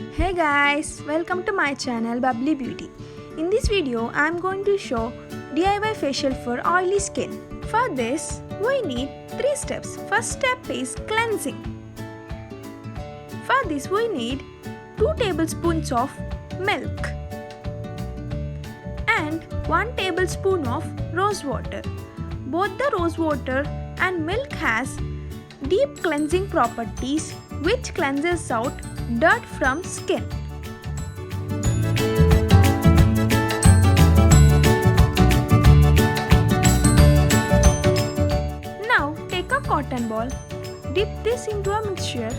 Hey guys, welcome to my channel Babli Beauty. In this video, I am going to show DIY facial for oily skin. For this, we need 3 steps. First step is cleansing. For this, we need 2 tablespoons of milk and 1 tablespoon of rose water. Both the rose water and milk has deep cleansing properties which cleanses out dirt from skin. Now take a cotton ball, dip this into a mixture.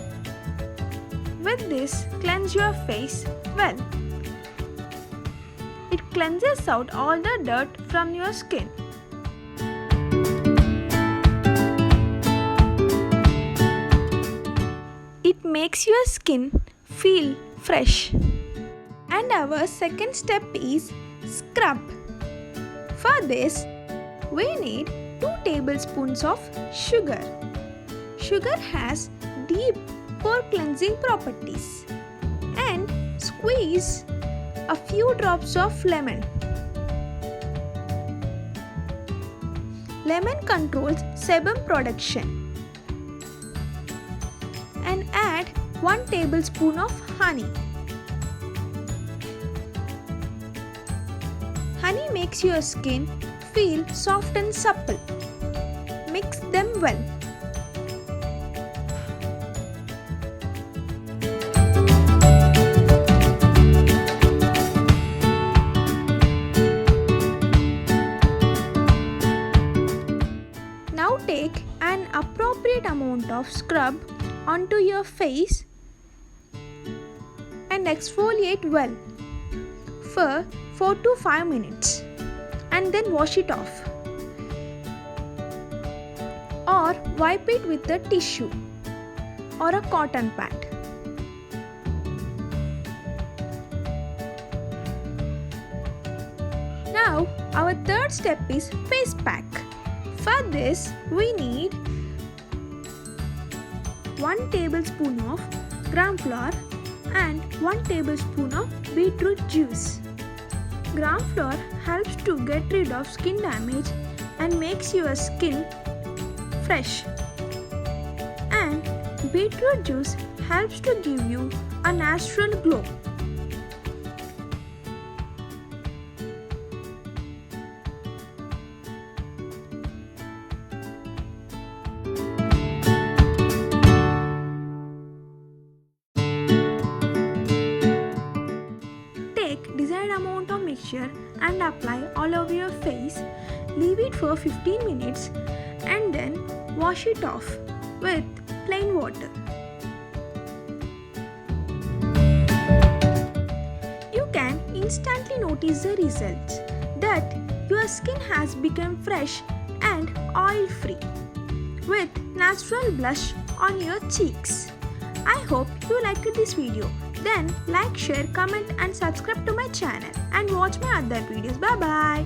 With this, cleanse your face well. It cleanses out all the dirt from your skin. It makes your skin feel fresh. And our second step is scrub. For this, we need 2 tablespoons of sugar. Sugar has deep pore cleansing properties. And squeeze a few drops of lemon. Lemon controls sebum production. And add 1 tablespoon of honey. Honey makes your skin feel soft and supple. Mix them well. Now take an appropriate amount of scrub onto your face and exfoliate well for 4 to 5 minutes and then wash it off or wipe it with a tissue or a cotton pad. Now our third step is face pack. For this we need 1 tablespoon of gram flour and 1 tablespoon of beetroot juice. Gram flour helps to get rid of skin damage and makes your skin fresh. And beetroot juice helps to give you a natural glow. Take desired amount of mixture and apply all over your face. Leave it for 15 minutes and then wash it off with plain water. You can instantly notice the results that your skin has become fresh and oil-free with natural blush on your cheeks. I hope you liked this video. Then like, share, comment and subscribe to my channel and watch my other videos. Bye bye.